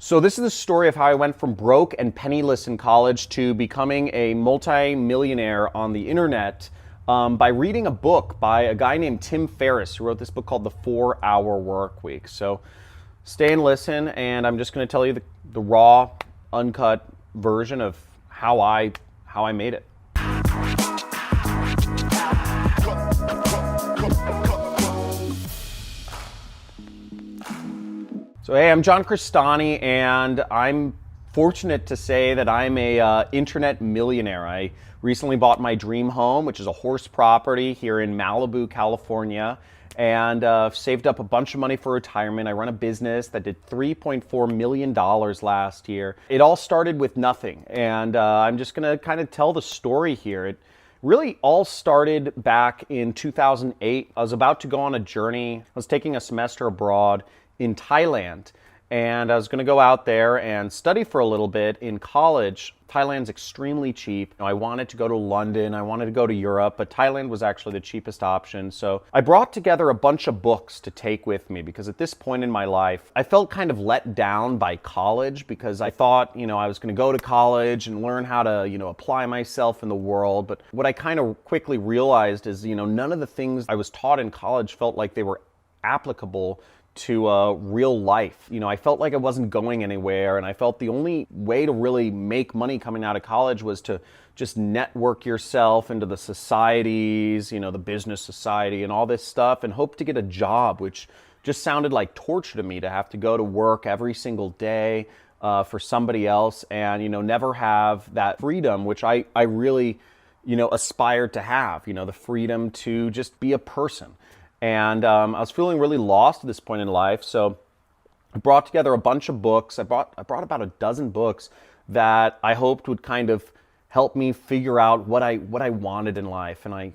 So this is the story of how I went from broke and penniless in college to becoming a multi-millionaire on the internet by reading a book by a guy named Tim Ferris, who wrote this book called The 4-Hour Work Week. So stay and listen, and I'm just going to tell you the raw, uncut version of how I made it. So hey, I'm John Cristani, and I'm fortunate to say that I'm a internet millionaire. I recently bought my dream home, which is a horse property here in Malibu, California, and saved up a bunch of money for retirement. I run a business that did $3.4 million last year. It all started with nothing, and I'm just gonna kind of tell the story here. It really all started back in 2008. I was about to go on a journey. I was taking a semester abroad in Thailand, and I was going to go out there and study for a little bit in college. Thailand's extremely cheap. I wanted to go to London, I wanted to go to Europe, but Thailand was actually the cheapest option. So I brought together a bunch of books to take with me, because at this point in my life, I felt kind of let down by college, because I thought, I was going to go to college and learn how to, apply myself in the world. But what I kind of quickly realized is, none of the things I was taught in college felt like they were applicable to real life. I felt like I wasn't going anywhere, and I felt the only way to really make money coming out of college was to just network yourself into the societies, the business society and all this stuff, and hope to get a job, which just sounded like torture to me, to have to go to work every single day for somebody else and, never have that freedom, which I really, aspired to have, the freedom to just be a person. And I was feeling really lost at this point in life, so I brought together a bunch of books. I brought about a dozen books that I hoped would kind of help me figure out what I wanted in life. And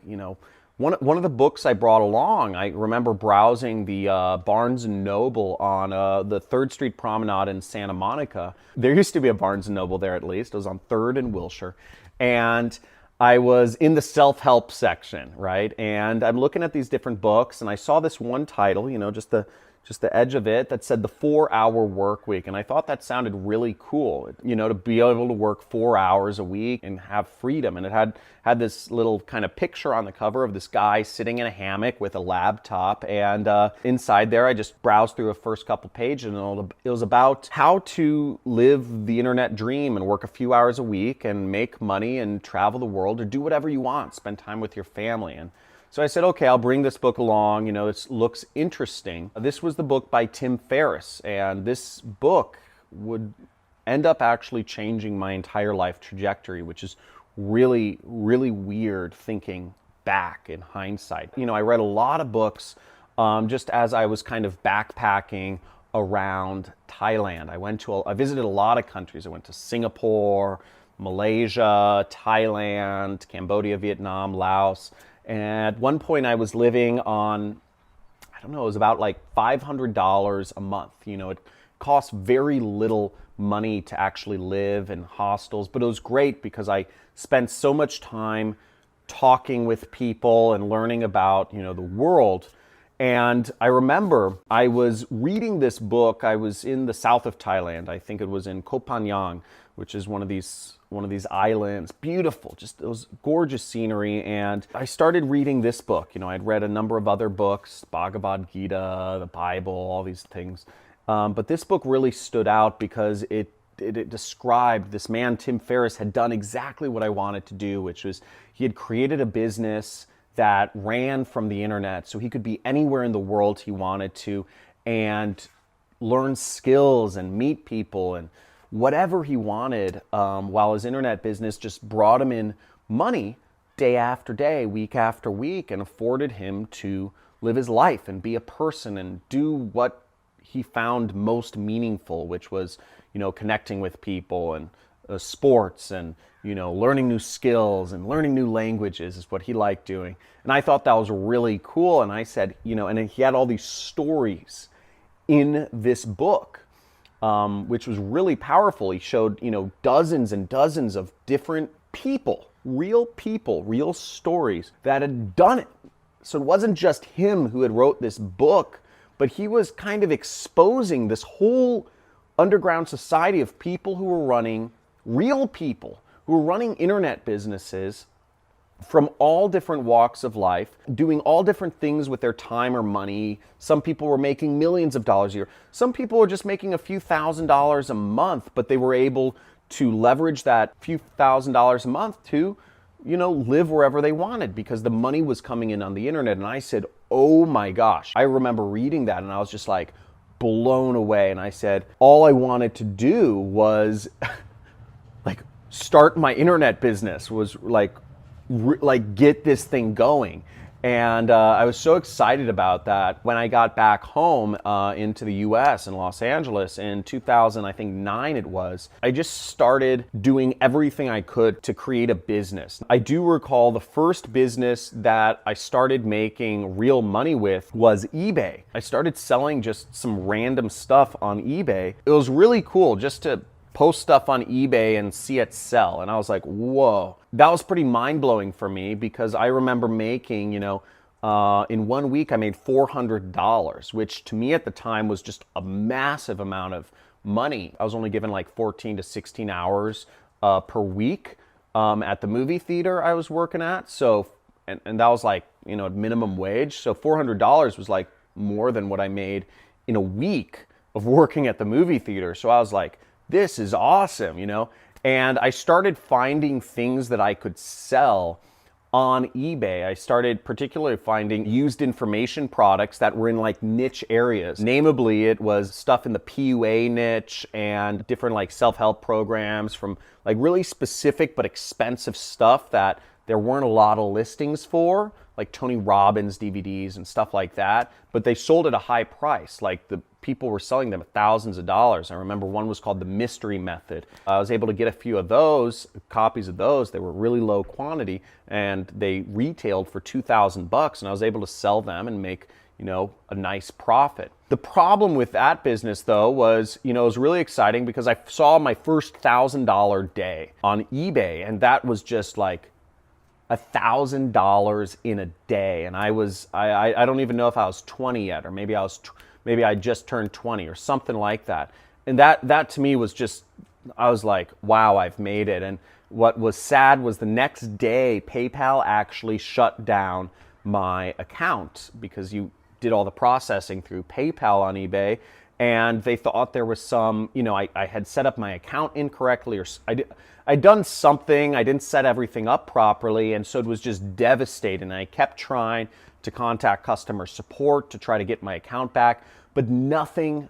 one of the books I brought along, I remember browsing the Barnes & Noble on the 3rd Street Promenade in Santa Monica. There used to be a Barnes & Noble there, at least. It was on 3rd and Wilshire. And I was in the self-help section, right? And I'm looking at these different books, and I saw this one title, just the edge of it, that said The 4-Hour Work Week. And I thought that sounded really cool, to be able to work 4 hours a week and have freedom. And it had this little kind of picture on the cover of this guy sitting in a hammock with a laptop. And inside there, I just browsed through the first couple pages, and it was about how to live the internet dream and work a few hours a week and make money and travel the world, or do whatever you want, spend time with your family. And so I said, okay, I'll bring this book along. It looks interesting. This was the book by Tim Ferris, and this book would end up actually changing my entire life trajectory, which is really, really weird thinking back in hindsight. I read a lot of books just as I was kind of backpacking around Thailand. I visited a lot of countries. I went to Singapore, Malaysia, Thailand, Cambodia, Vietnam, Laos. And at one point I was living on, it was about like $500 a month. It cost very little money to actually live in hostels, but it was great because I spent so much time talking with people and learning about, the world. And I remember I was reading this book. I was in the south of Thailand. I think it was in Koh Phangan, which is one of these islands. Beautiful, just it was gorgeous scenery. And I started reading this book. I'd read a number of other books, Bhagavad Gita, the Bible, all these things. But this book really stood out because it described, this man, Tim Ferris, had done exactly what I wanted to do, which was he had created a business that ran from the internet, so he could be anywhere in the world he wanted to and learn skills and meet people and whatever he wanted, while his internet business just brought him in money day after day, week after week, and afforded him to live his life and be a person and do what he found most meaningful, which was, connecting with people and sports and, learning new skills and learning new languages is what he liked doing. And I thought that was really cool. And I said, and he had all these stories in this book, which was really powerful. He showed, dozens and dozens of different people, real stories that had done it. So it wasn't just him who had wrote this book, but he was kind of exposing this whole underground society of people who were running, real people who were running internet businesses from all different walks of life, doing all different things with their time or money. Some people were making millions of dollars a year. Some people were just making a few $1,000s a month, but they were able to leverage that few $1,000s a month to, live wherever they wanted because the money was coming in on the internet. And I said, oh my gosh. I remember reading that and I was just like blown away. And I said, all I wanted to do was like start my internet business, was like get this thing going. And I was so excited about that. When I got back home into the US in Los Angeles in 2009 it was, I just started doing everything I could to create a business. I do recall the first business that I started making real money with was eBay. I started selling just some random stuff on eBay. It was really cool just to post stuff on eBay and see it sell. And I was like, whoa. That was pretty mind-blowing for me because I remember making, in 1 week I made $400, which to me at the time was just a massive amount of money. I was only given like 14 to 16 hours per week at the movie theater I was working at. So, and that was like, minimum wage. So $400 was like more than what I made in a week of working at the movie theater. So I was like, this is awesome, And I started finding things that I could sell on eBay. I started particularly finding used information products that were in like niche areas. Namely, it was stuff in the PUA niche and different like self-help programs from like really specific but expensive stuff that there weren't a lot of listings for, like Tony Robbins DVDs and stuff like that, but they sold at a high price. Like the people were selling them at thousands of dollars. I remember one was called the Mystery Method. I was able to get a few of those, copies of those. They were really low quantity and they retailed for $2,000 and I was able to sell them and make, a nice profit. The problem with that business though was, it was really exciting because I saw my first $1,000 day on eBay and that was just like $1,000 in a day. And I don't even know if I was 20 yet, or maybe I just turned 20 or something like that. And that to me was just, I was like, wow, I've made it. And what was sad was the next day, PayPal actually shut down my account because you did all the processing through PayPal on eBay. And they thought there was some, I had set up my account incorrectly, or I'd done something, I didn't set everything up properly, and so it was just devastating. I kept trying to contact customer support to try to get my account back, but nothing,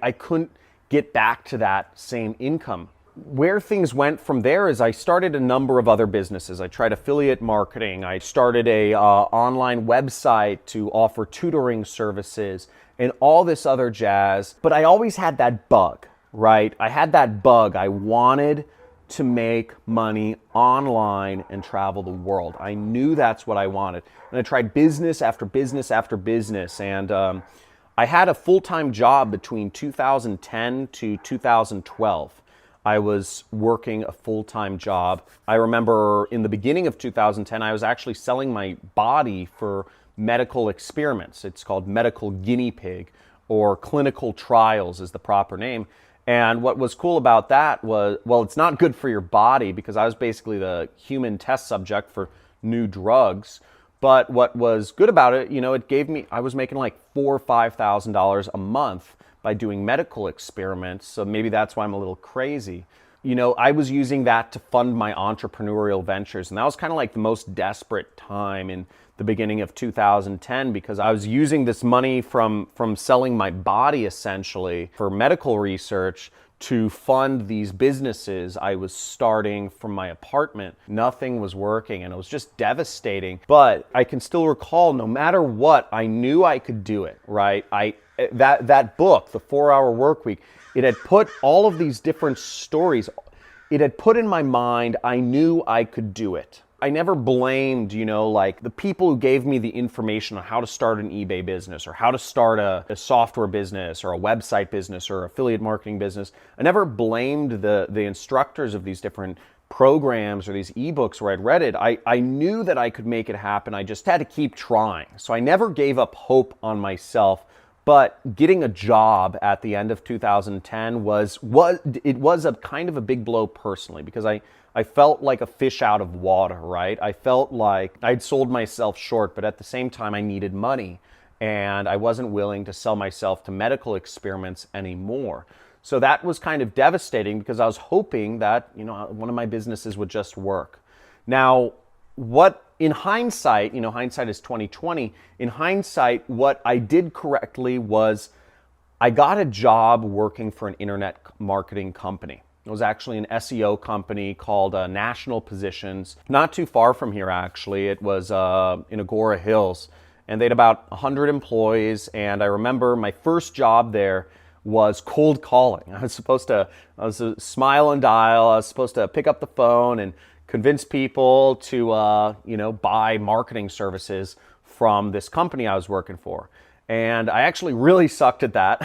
I couldn't get back to that same income. Where things went from there is I started a number of other businesses. I tried affiliate marketing, I started a online website to offer tutoring services, and all this other jazz. But I always had that bug, right? I had that bug. I wanted to make money online and travel the world. I knew that's what I wanted. And I tried business after business after business. And I had a full-time job between 2010 to 2012. I was working a full-time job. I remember in the beginning of 2010, I was actually selling my body for medical experiments. It's called medical guinea pig, or clinical trials is the proper name. And what was cool about that was, well, it's not good for your body because I was basically the human test subject for new drugs. But what was good about it, it gave me, I was making like $4,000 or $5,000 a month by doing medical experiments. So maybe that's why I'm a little crazy. I was using that to fund my entrepreneurial ventures. And that was kind of like the most desperate time in the beginning of 2010 because I was using this money from selling my body essentially for medical research to fund these businesses I was starting from my apartment. Nothing was working and it was just devastating. But I can still recall, no matter what, I knew I could do it, right? That book, The 4-Hour Workweek, it had put all of these different stories, it had put in my mind, I knew I could do it. I never blamed, like the people who gave me the information on how to start an eBay business or how to start a software business or a website business or affiliate marketing business. I never blamed the instructors of these different programs or these ebooks where I'd read it. I knew that I could make it happen. I just had to keep trying. So I never gave up hope on myself. But getting a job at the end of 2010 was a kind of a big blow personally, because I felt like a fish out of water, right? I felt like I'd sold myself short, but at the same time I needed money, and I wasn't willing to sell myself to medical experiments anymore. So that was kind of devastating, because I was hoping that, one of my businesses would just work. Now, what in hindsight, hindsight is 2020. In hindsight, what I did correctly was I got a job working for an internet marketing company. It was actually an SEO company called National Positions, not too far from here actually. It was in Agora Hills, and they had about 100 employees. And I remember my first job there was cold calling. I was a smile and dial. I was supposed to pick up the phone and convince people to buy marketing services from this company I was working for. And I actually really sucked at that.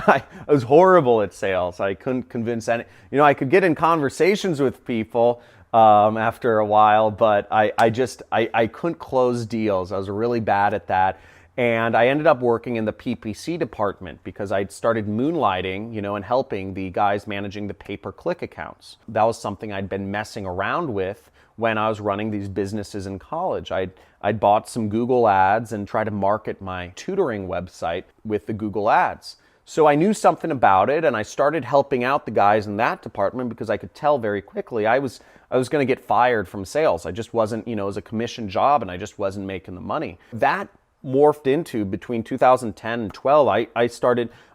I was horrible at sales. I couldn't convince any, I could get in conversations with people after a while, but I couldn't close deals. I was really bad at that. And I ended up working in the PPC department because I'd started moonlighting, and helping the guys managing the pay-per-click accounts. That was something I'd been messing around with when I was running these businesses in college. I'd bought some Google ads and tried to market my tutoring website with the Google ads. So I knew something about it, and I started helping out the guys in that department because I could tell very quickly I was going to get fired from sales. I just wasn't, it was a commission job, and I just wasn't making the money. That morphed into, between 2010 and 12,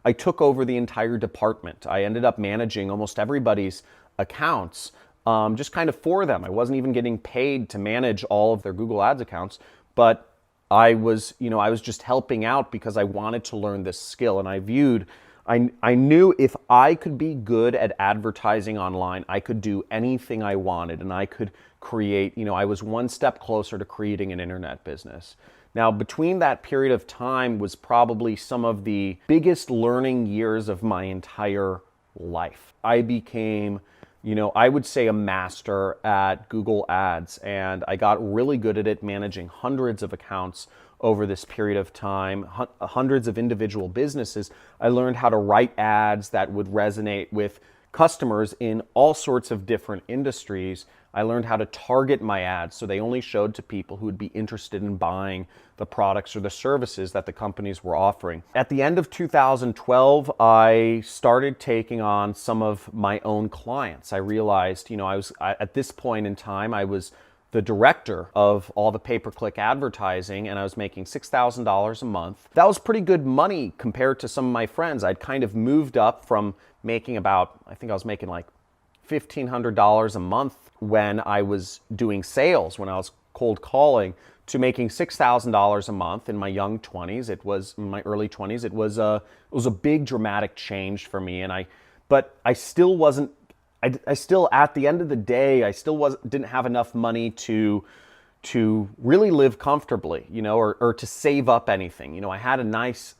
I took over the entire department. I ended up managing almost everybody's accounts, just kind of for them. I wasn't even getting paid to manage all of their Google Ads accounts, but I was just helping out because I wanted to learn this skill. And I knew if I could be good at advertising online, I could do anything I wanted, and I could create, I was one step closer to creating an internet business. Now, between that period of time was probably some of the biggest learning years of my entire life. I became, I would say, a master at Google Ads, and I got really good at it, managing hundreds of accounts over this period of time, hundreds of individual businesses. I learned how to write ads that would resonate with customers in all sorts of different industries. I learned how to target my ads so they only showed to people who would be interested in buying the products or the services that the companies were offering. At the end of 2012, I started taking on some of my own clients. I realized, at this point in time, I was the director of all the pay-per-click advertising, and I was making $6,000 a month. That was pretty good money compared to some of my friends. I'd kind of moved up from making I think I was making like $1,500 a month when I was doing sales, when I was cold calling, to making $6,000 a month in my young 20s. It was in my early 20s. It was a big dramatic change for me, but I still wasn't. I still, at the end of the day, I still didn't have enough money to really live comfortably, or to save up anything. I had a nice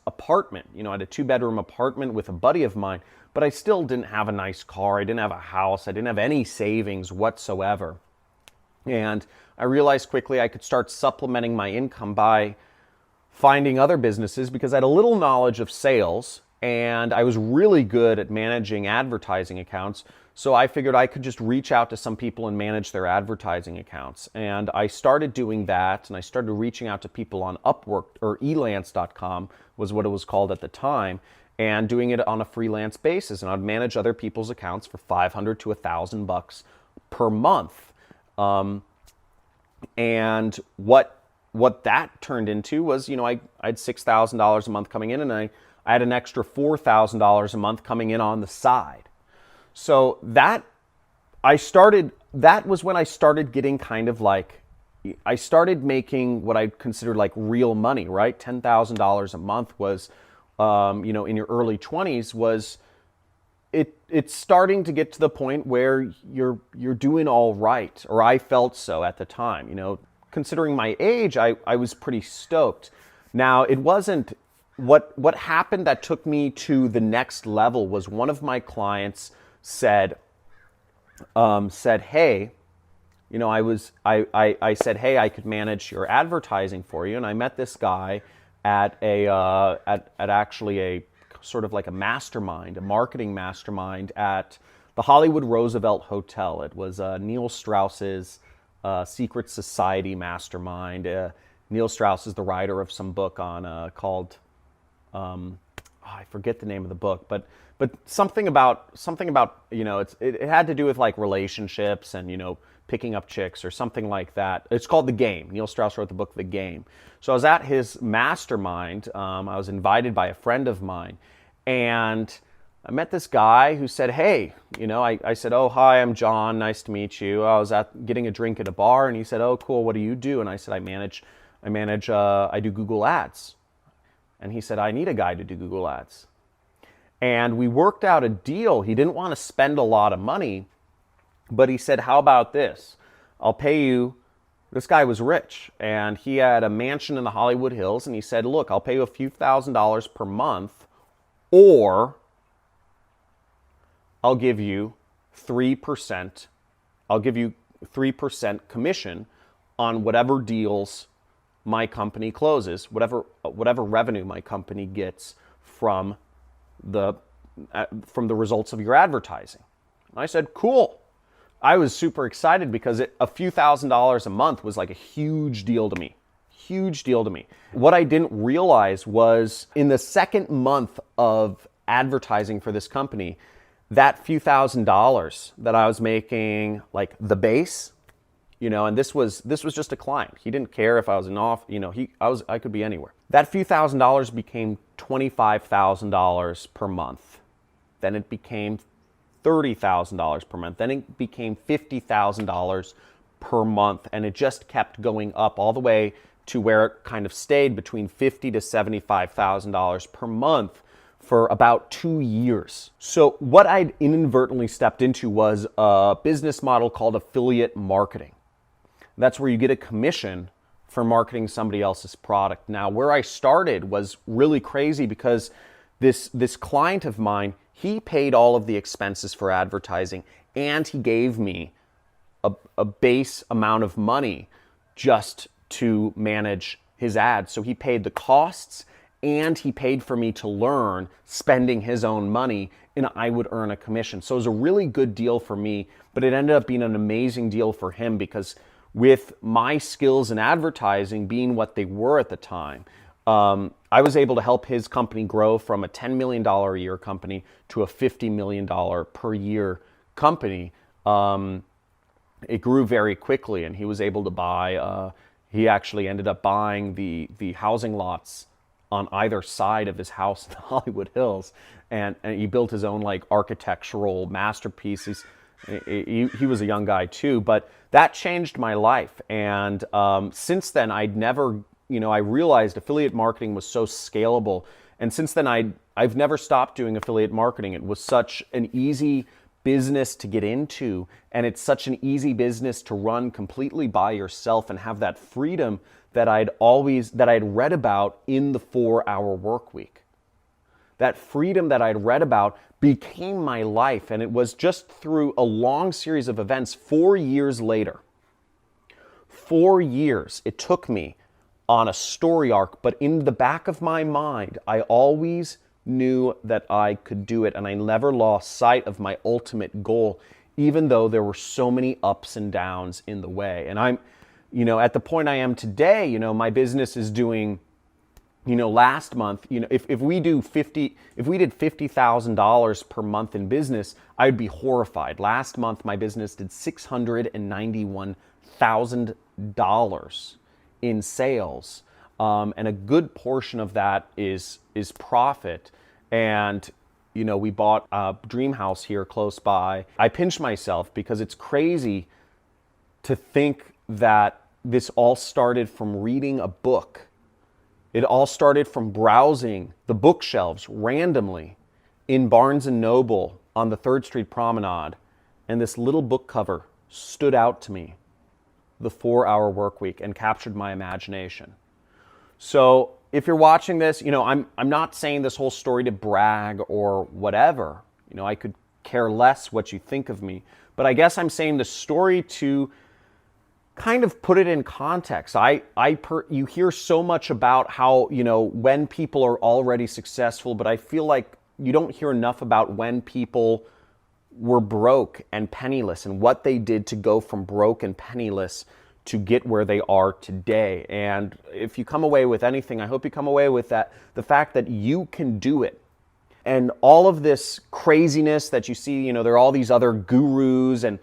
apartment, I had a 2-bedroom apartment with a buddy of mine, but I still didn't have a nice car. I didn't have a house. I didn't have any savings whatsoever. And I realized quickly I could start supplementing my income by finding other businesses, because I had a little knowledge of sales and I was really good at managing advertising accounts. So I figured I could just reach out to some people and manage their advertising accounts. And I started doing that, and I started reaching out to people on Upwork, or elance.com was what it was called at the time, and doing it on a freelance basis. And I'd manage other people's accounts for $500 to $1,000 per month. And what that turned into was, I had $6,000 a month coming in, and I had an extra $4,000 a month coming in on the side. So that was when I started getting kind of like, I started making what I considered like real money, right? $10,000 a month was, in your early 20s was, it's starting to get to the point where you're doing all right, or I felt so at the time. Considering my age, I was pretty stoked. Now, it wasn't, what happened that took me to the next level was one of my clients said, hey, I said, hey, I could manage your advertising for you. And I met this guy at at actually a sort of like a mastermind, a marketing mastermind at the Hollywood Roosevelt Hotel. It was Neil Strauss's secret society mastermind. Neil Strauss is the writer of some book on called I forget the name of the book, but something about it had to do with like relationships and picking up chicks or something like that. It's called The Game. Neil Strauss wrote the book The Game. So I was at his mastermind. I was invited by a friend of mine, and I met this guy who said, "Hey, I said, oh, hi, I'm John. Nice to meet you. I was getting a drink at a bar," and he said, "Oh, cool. What do you do?" And I said, I do Google Ads." And he said, "I need a guy to do Google Ads." And we worked out a deal. He didn't want to spend a lot of money, but he said, "How about this? I'll pay you." This guy was rich, and he had a mansion in the Hollywood Hills, and he said, "Look, I'll pay you a few $1,000s per month, or I'll give you 3%. I'll give you 3% commission on whatever deals my company closes, whatever revenue my company gets from the results of your advertising." And I said, "Cool." I was super excited because a few $1,000s a month was like a huge deal to me. Huge deal to me. What I didn't realize was in the second month of advertising for this company, that few $1,000s that I was making, like the base, and this was just a client. He didn't care if I was I could be anywhere. That few $1,000s became $25,000 per month. Then it became $30,000 per month. Then it became $50,000 per month, and it just kept going up all the way to where it kind of stayed between $50,000 to $75,000 per month for about 2 years. So what I'd inadvertently stepped into was a business model called affiliate marketing. That's where you get a commission for marketing somebody else's product. Now, where I started was really crazy because this client of mine, he paid all of the expenses for advertising, and he gave me a base amount of money just to manage his ads. So he paid the costs, and he paid for me to learn, spending his own money, and I would earn a commission. So it was a really good deal for me, but it ended up being an amazing deal for him because with my skills in advertising being what they were at the time, I was able to help his company grow from a $10 million a year company to a $50 million per year company. It grew very quickly, and he was able to buy, he actually ended up buying the housing lots on either side of his house in the Hollywood Hills, and he built his own like architectural masterpieces. He was a young guy too, but that changed my life. And since then, I realized affiliate marketing was so scalable. And since then, I've never stopped doing affiliate marketing. It was such an easy business to get into, and it's such an easy business to run completely by yourself and have that freedom that I'd read about in the 4-hour work week. That freedom that I'd read about became my life, and it was just through a long series of events 4 years later. 4 years it took me on a story arc, but in the back of my mind, I always knew that I could do it, and I never lost sight of my ultimate goal, even though there were so many ups and downs in the way. And I'm, at the point I am today, my business is doing, last month, if we did $50,000 per month in business, I'd be horrified. Last month, my business did $691,000 in sales, and a good portion of that is profit. And we bought a dream house here close by. I pinch myself because it's crazy to think that this all started from reading a book. It all started from browsing the bookshelves randomly in Barnes & Noble on the 3rd Street Promenade, and this little book cover stood out to me, The 4-Hour Work Week, and captured my imagination. So if you're watching this, I'm not saying this whole story to brag or whatever. I could care less what you think of me, but I guess I'm saying the story to kind of put it in context. You hear so much about how, when people are already successful, but I feel like you don't hear enough about when people were broke and penniless and what they did to go from broke and penniless to get where they are today. And if you come away with anything, I hope you come away with the fact that you can do it. And all of this craziness that you see, there are all these other gurus and,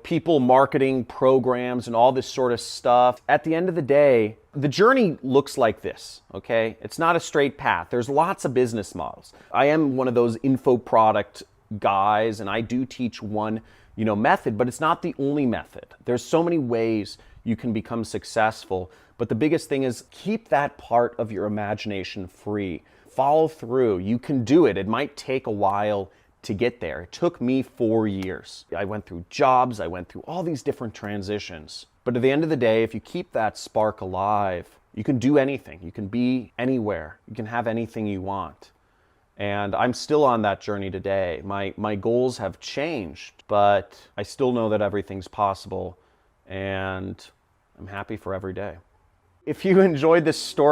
people marketing programs and all this sort of stuff. At the end of the day, the journey looks like this, okay? It's not a straight path. There's lots of business models. I am one of those info product guys, and I do teach one, method, but it's not the only method. There's so many ways you can become successful, but the biggest thing is keep that part of your imagination free. Follow through. You can do it. It might take a while to get there. It took me 4 years. I went through jobs. I went through all these different transitions. But at the end of the day, if you keep that spark alive, you can do anything. You can be anywhere. You can have anything you want. And I'm still on that journey today. My goals have changed, but I still know that everything's possible, and I'm happy for every day. If you enjoyed this story,